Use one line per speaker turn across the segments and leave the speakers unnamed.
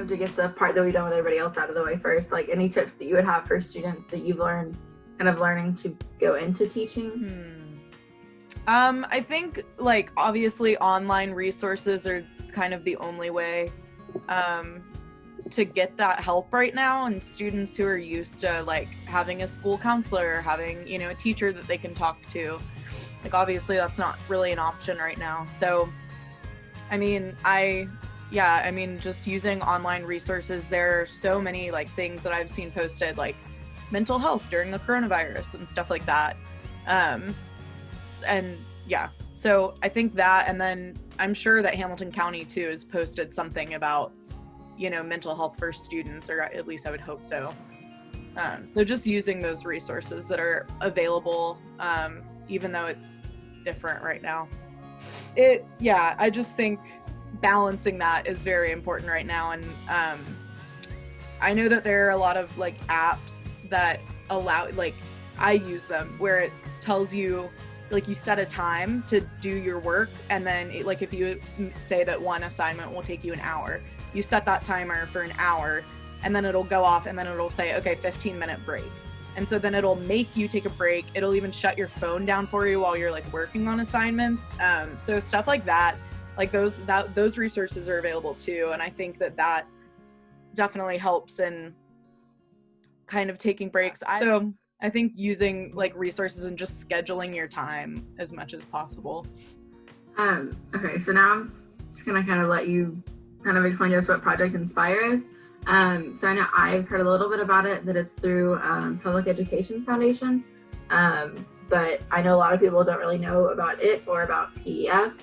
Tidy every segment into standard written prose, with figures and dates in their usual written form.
of to get the part that we done with everybody else out of the way first, like any tips that you would have for students that you've learned kind of learning to go into teaching?
I think like obviously online resources are kind of the only way to get that help right now, and students who are used to like having a school counselor, having, you know, a teacher that they can talk to, like obviously that's not really an option right now. So I mean, just using online resources, there are so many like things that I've seen posted, like mental health during the coronavirus and stuff like that. And yeah, so I think that, and then I'm sure that Hamilton County too has posted something about, you know, mental health for students, or at least I would hope so. So just using those resources that are available, even though it's different right now. I just think balancing that is very important right now. And I know that there are a lot of like apps that allow, like I use them, where it tells you, like you set a time to do your work, and then like if you say that one assignment will take you an hour, you set that timer for an hour, and then it'll go off, and then it'll say, okay, 15-minute break. And so then it'll make you take a break. It'll even shut your phone down for you while you're like working on assignments. So stuff like that, like those resources are available too. And I think that definitely helps in kind of taking breaks. So I think using like resources and just scheduling your time as much as possible.
Okay, so now I'm just gonna kind of let you kind of explain to us what Project Inspire is. So I know I've heard a little bit about it, that it's through Public Education Foundation, but I know a lot of people don't really know about it or about PEF.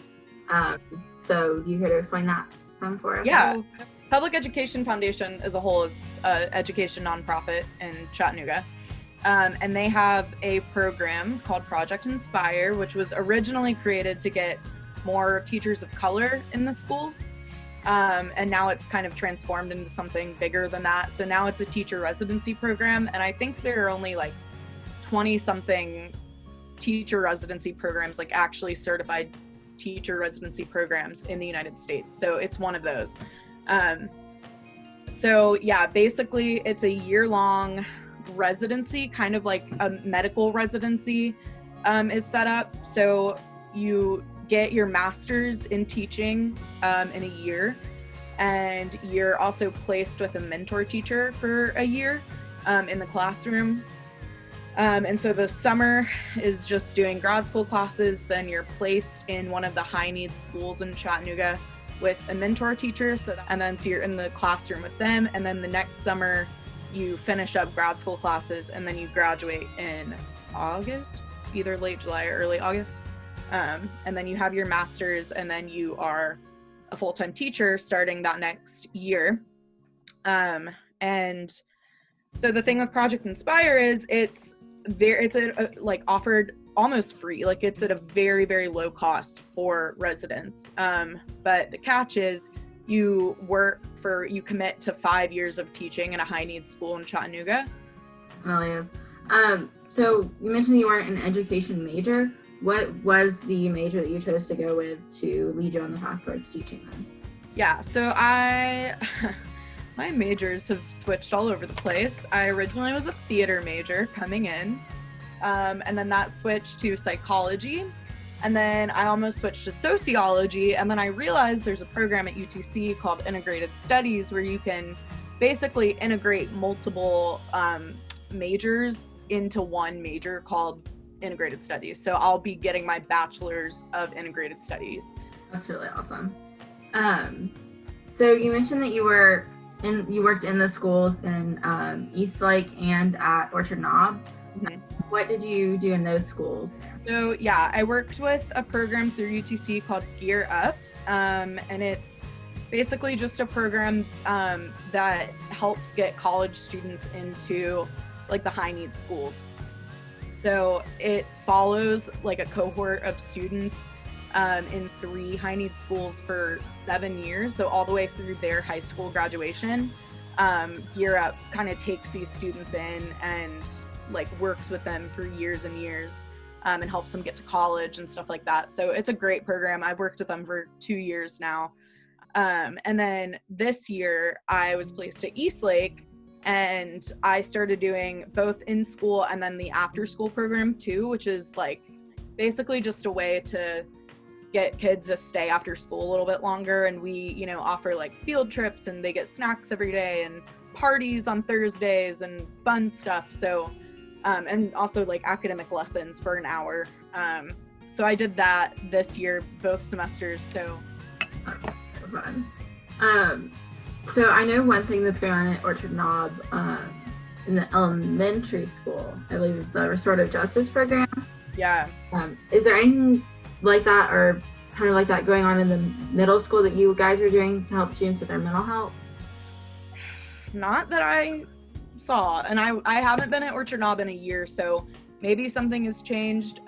So do you care to explain that some for us?
Yeah, Public Education Foundation as a whole is an education nonprofit in Chattanooga. And they have a program called Project Inspire, which was originally created to get more teachers of color in the schools. And now it's kind of transformed into something bigger than that. So now it's a teacher residency program. And I think there are only like 20-something teacher residency programs, like actually certified teacher residency programs in the United States. So it's one of those. So yeah, basically it's a year-long residency, kind of like a medical residency is set up. So you get your master's in teaching in a year, and you're also placed with a mentor teacher for a year in the classroom. And so the summer is just doing grad school classes, then you're placed in one of the high needs schools in Chattanooga with a mentor teacher, so you're in the classroom with them, and then the next summer you finish up grad school classes, and then you graduate in August, either late July or early August. And then you have your master's, and then you are a full-time teacher starting that next year. And so the thing with Project Inspire is it's offered almost free, like it's at a very, very low cost for residents. But the catch is you commit to 5 years of teaching in a high needs school in Chattanooga.
So you mentioned you weren't an education major. What was the major that you chose to go with to lead you on the path towards teaching then?
Yeah, so my majors have switched all over the place. I originally was a theater major coming in, and then that switched to psychology, and then I almost switched to sociology, and then I realized there's a program at UTC called Integrated Studies where you can basically integrate multiple majors into one major called Integrated Studies. So I'll be getting my bachelor's of Integrated Studies.
That's really awesome. So you mentioned that you worked in the schools in Eastlake and at Orchard Knob. Mm-hmm. What did you do in those schools?
So yeah, I worked with a program through UTC called Gear Up, and it's basically just a program that helps get college students into like the high needs schools. So it follows like a cohort of students in 3 high needs schools for 7 years, so all the way through their high school graduation. Gear Up kind of takes these students in and like works with them for years and years, and helps them get to college and stuff like that. So it's a great program. I've worked with them for 2 years now. And then this year I was placed at Eastlake, and I started doing both in school and then the after school program too, which is like basically just a way to get kids to stay after school a little bit longer. And we, you know, offer like field trips, and they get snacks every day and parties on Thursdays and fun stuff. So, and also like academic lessons for an hour. So I did that this year, both semesters. So
fun. So I know one thing that's going on at Orchard Knob in the elementary school, I believe, is the restorative justice program.
Yeah.
Is there anything like that, or kind of like that, going on in the middle school that you guys are doing to help students with their mental health?
Not that I saw, and I haven't been at Orchard Knob in a year, so maybe something has changed.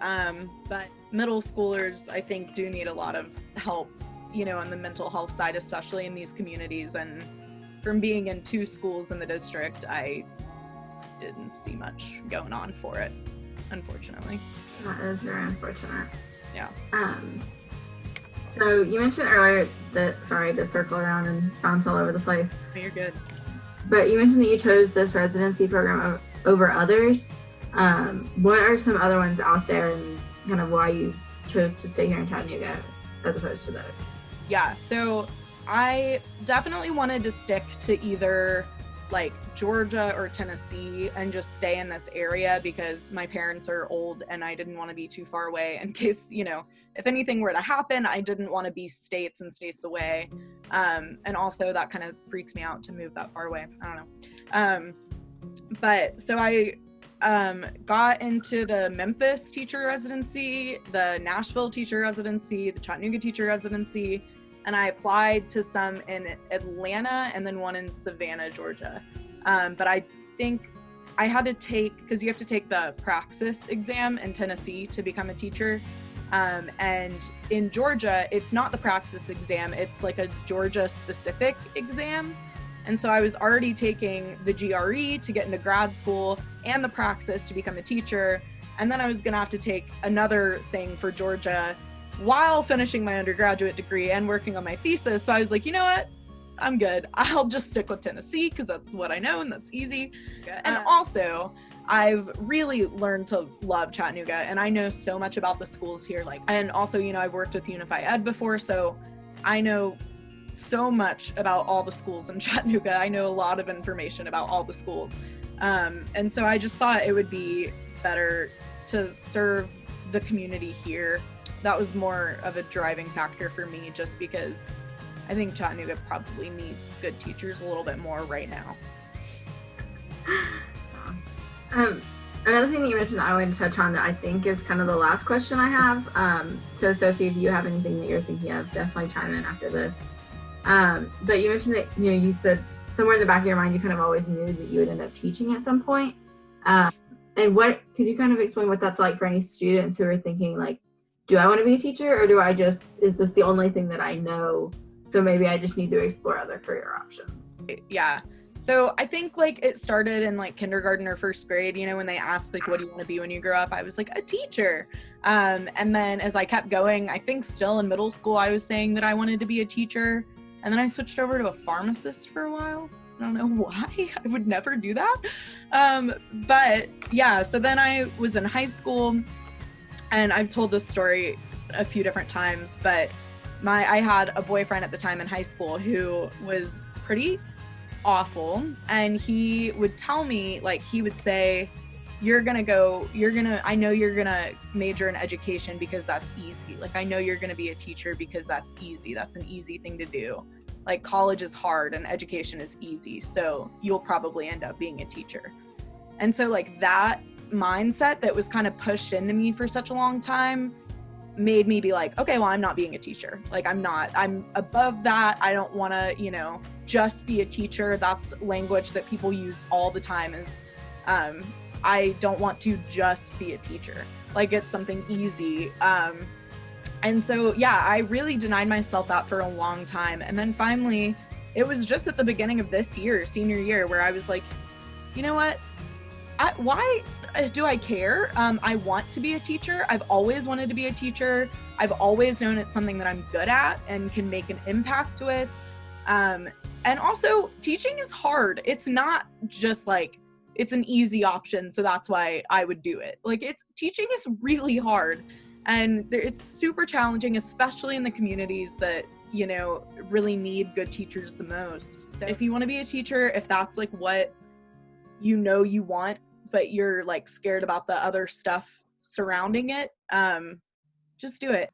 But middle schoolers, I think, do need a lot of help, you know, on the mental health side, especially in these communities. And from being in 2 schools in the district, I didn't see much going on for it, unfortunately.
That is very unfortunate.
Yeah.
So you mentioned earlier that, sorry to circle around and bounce all over the place.
You're good.
But you mentioned that you chose this residency program over others. What are some other ones out there, and kind of why you chose to stay here in Chattanooga as opposed to those?
Yeah, so I definitely wanted to stick to either like Georgia or Tennessee and just stay in this area because my parents are old and I didn't want to be too far away in case, you know, if anything were to happen, I didn't want to be states and states away. And also that kind of freaks me out to move that far away. I don't know. But so I got into the Memphis teacher residency, the Nashville teacher residency, the Chattanooga teacher residency, and I applied to some in Atlanta and then one in Savannah, Georgia. But I think I had to take, because you have to take the praxis exam in Tennessee to become a teacher. And in Georgia, it's not the praxis exam, it's like a Georgia specific exam. And so I was already taking the GRE to get into grad school and the praxis to become a teacher. And then I was gonna have to take another thing for Georgia while finishing my undergraduate degree and working on my thesis. So I was like, you know what? I'm good. I'll just stick with Tennessee because that's what I know and that's easy. And also, I've really learned to love Chattanooga, and I know so much about the schools here. Like, and also, you know, I've worked with Unify Ed before, so I know so much about all the schools in Chattanooga. I know a lot of information about all the schools. And so I just thought it would be better to serve the community here. That was more of a driving factor for me, just because I think Chattanooga probably needs good teachers a little bit more right now.
Another thing that you mentioned that I wanted to touch on that I think is kind of the last question I have. So Sophie, if you have anything that you're thinking of, definitely chime in after this. But you mentioned that, you know, you said somewhere in the back of your mind, you kind of always knew that you would end up teaching at some point. And what, could you kind of explain what that's like for any students who are thinking like, do I want to be a teacher, or do I just, is this the only thing that I know? So maybe I just need to explore other career options.
Yeah. So I think like it started in like kindergarten or first grade, you know, when they asked like, what do you want to be when you grow up? I was like, a teacher. And then as I kept going, I think still in middle school, I was saying that I wanted to be a teacher. And then I switched over to a pharmacist for a while. I don't know why. I would never do that. But yeah, so then I was in high school, and I've told this story a few different times, but I had a boyfriend at the time in high school who was pretty awful, and he would tell me, like, he would say, I know you're gonna major in education because that's easy. Like, I know you're gonna be a teacher because that's easy. That's an easy thing to do. Like, college is hard and education is easy, so you'll probably end up being a teacher. And so like that mindset that was kind of pushed into me for such a long time made me be like, okay, well, I'm not being a teacher. Like, I'm above that. I don't want to, you know, just be a teacher. That's language that people use all the time, is I don't want to just be a teacher. Like, it's something easy. And so, yeah, I really denied myself that for a long time. And then finally, it was just at the beginning of this year, senior year, where I was like, you know what? do I care? I want to be a teacher. I've always wanted to be a teacher. I've always known it's something that I'm good at and can make an impact with. And also, teaching is hard. It's not just like, it's an easy option, so that's why I would do it. Like, teaching is really hard, and it's super challenging, especially in the communities that, you know, really need good teachers the most. So if you want to be a teacher, if that's like what you know you want, but you're like scared about the other stuff surrounding it, just do it.